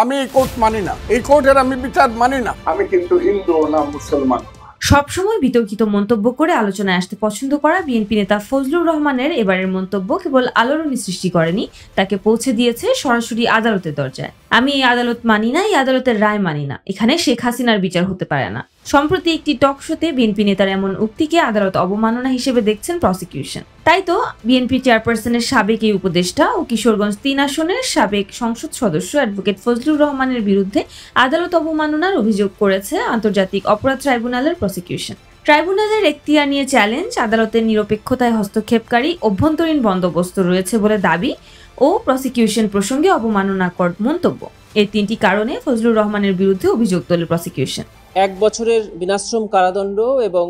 আমি এই কোর্ট মানি না, এই কোর্টের আমি বিচার মানি না। আমি কিন্তু হিন্দু না মুসলমান। সবসময় বিতর্কিত মন্তব্য করে আলোচনায় আসতে পছন্দ করা বিএনপি নেতা ফজলুর রহমানের এবারের মন্তব্য কেবল আলোড়নই সৃষ্টি করেনি, তাকে পৌঁছে দিয়েছে সরাসরি আদালতের দরজায়। আমি এই আদালত মানি না, এই আদালতের রায় মানি না, এখানে শেখ হাসিনার বিচার হতে পারে না। সম্প্রতি একটি টক শোতে বিএনপি নেতার এমন উক্তিকে আদালত অবমাননা হিসেবে দেখছেন প্রসিকিউশন। তাই তো বিএনপি চেয়ারপারসনের সাবেক এই উপদেষ্টা ও কিশোরগঞ্জ ৩ আসনের সাবেক সংসদ সদস্য অ্যাডভোকেট ফজলুর রহমানের বিরুদ্ধে আদালত অবমাননার অভিযোগ করেছে আন্তর্জাতিক অপরাধ ট্রাইব্যুনালের প্রসিকিউশন। ট্রাইব্যুনালের এখতিয়ার নিয়ে চ্যালেঞ্জ, আদালতের নিরপেক্ষতায় হস্তক্ষেপকারী অভ্যন্তরীণ বন্দোবস্ত রয়েছে বলে দাবি ও প্রসিকিউশন প্রসঙ্গে অবমাননাকর মন্তব্য। এই ৩টি কারণে ফজলুর রহমানের বিরুদ্ধে অভিযোগ তোলে প্রসিকিউশন। 1 বছরের বিনাশ্রম কারাদণ্ড এবং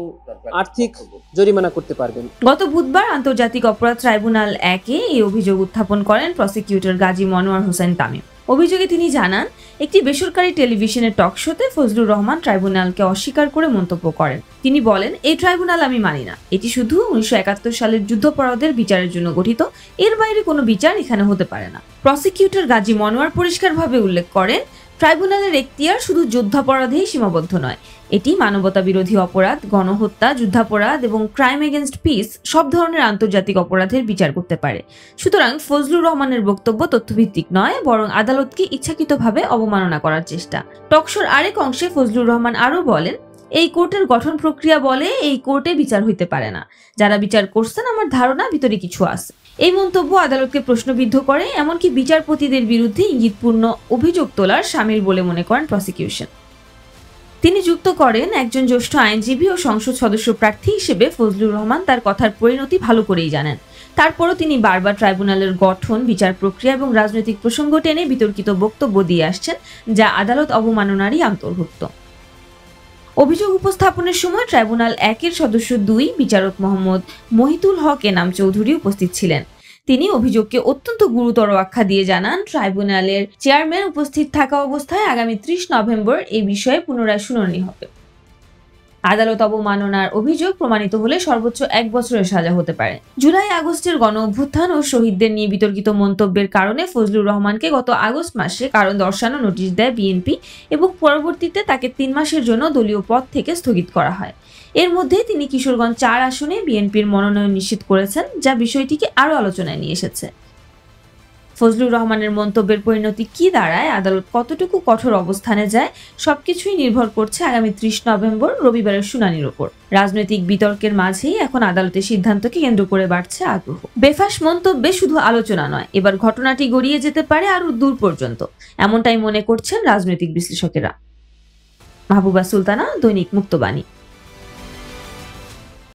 আর্থিক জরিমানা করতে পারবেন। গত বুধবার আন্তর্জাতিক অপরাধ ট্রাইব্যুনাল 1-এ এই অভিযোগ উত্থাপন করেন প্রসিকিউটর গাজী মনোয়ার হোসেন তামিম। অভিযোগে তিনি জানান, একটি বেসরকারি টেলিভিশনের টক শোতে ফজলুর রহমান ট্রাইব্যুনালকে অস্বীকার করে মন্তব্য করেন। তিনি বলেন, এই ট্রাইব্যুনাল আমি মানি না, এটি শুধু 1971 সালের যুদ্ধাপরাধের বিচারের জন্য গঠিত, এর বাইরে কোনো বিচার এখানে হতে পারে না। প্রসিকিউটর গাজী মনোয়ার পরিষ্কারভাবে উল্লেখ করেন, ট্রাইব্যুনালের এখতিয়ার শুধু যুদ্ধাপরাধেই সীমাবদ্ধ নয়, এটি মানবতা বিরোধী অপরাধ, গণহত্যা, যুদ্ধাপরাধ এবং ক্রাইম এগেইনস্ট পিস সব ধরনের আন্তর্জাতিক অপরাধের বিচার করতে পারে। সুতরাং ফজলুর রহমানের বক্তব্য তথ্যভিত্তিক নয়, বরং আদালতকে ইচ্ছাকৃতভাবে অবমাননা করার চেষ্টা। টকশোর আরেক অংশে ফজলুর রহমান আরও বলেন, এই কোর্টের গঠন প্রক্রিয়া বলে এই কোর্টে বিচার হইতে পারে না, যারা বিচার করছেন আমার ধারণা ভিতরে কিছু আছে। এই মন্তব্য আদালতকে প্রশ্নবিদ্ধ করে, এমনকি বিচারপতিদের বিরুদ্ধে ইঙ্গিতপূর্ণ অভিযোগ তোলার শামিল বলে মনে করেন প্রসিকিউশন। তিনি যুক্ত করেন, একজন জ্যেষ্ঠ আইনজীবী ও সংসদ সদস্য প্রার্থী হিসেবে ফজলুর রহমান তার কথার পরিণতি ভালো করেই জানেন। তারপরও তিনি বারবার ট্রাইব্যুনালের গঠন, বিচার প্রক্রিয়া এবং রাজনৈতিক প্রসঙ্গ টেনে বিতর্কিত বক্তব্য দিয়ে আসছেন, যা আদালত অবমাননারই অন্তর্ভুক্ত। অভিযোগ উপস্থাপনের সময় ট্রাইব্যুনাল 1-এর সদস্য 2 বিচারক মোহাম্মদ মহিতুল হক এনাম চৌধুরী উপস্থিত ছিলেন। তিনি অভিযোগকে অত্যন্ত গুরুতর আখ্যা দিয়ে জানান, ট্রাইব্যুনালের চেয়ারম্যান উপস্থিত থাকা অবস্থায় আগামী 30 নভেম্বর এই বিষয়ে পুনরায় শুনানি হবে। আদালত অবমাননার অভিযোগ প্রমাণিত হলে সর্বোচ্চ 1 বছরের সাজা হতে পারে। জুলাই আগস্টের গণ অভ্যুত্থান ও শহীদদের নিয়ে বিতর্কিত মন্তব্যের কারণে ফজলুর রহমানকে গত আগস্ট মাসে কারণ দর্শানো নোটিশ দেয় বিএনপি এবং পরবর্তীতে তাকে 3 মাসের জন্য দলীয় পদ থেকে স্থগিত করা হয়। এর মধ্যে তিনি কিশোরগঞ্জ 4 আসনে বিএনপির মনোনয়ন নিশ্চিত করেছেন, যা বিষয়টিকে আরও আলোচনায় নিয়ে এসেছে। ফজলুর রহমানের মন্তব্যের পরিণতি কি দাঁড়ায়, আদালত কতটুকু কঠোর অবস্থানে যায়, সবকিছুই নির্ভর করছে আগামী 30 নভেম্বর রবিবারের শুনানির উপর। রাজনৈতিক বিতর্কের মাঝেই এখন আদালতের সিদ্ধান্তকে কেন্দ্র করে বাড়ছে আগ্রহ। বেফাস মন্তব্যে শুধু আলোচনা নয়, এবার ঘটনাটি গড়িয়ে যেতে পারে আরও দূর পর্যন্ত, এমনটাই মনে করছেন রাজনৈতিক বিশ্লেষকেরা। মাহবুবা সুলতানা, দৈনিক মুক্তবাণী।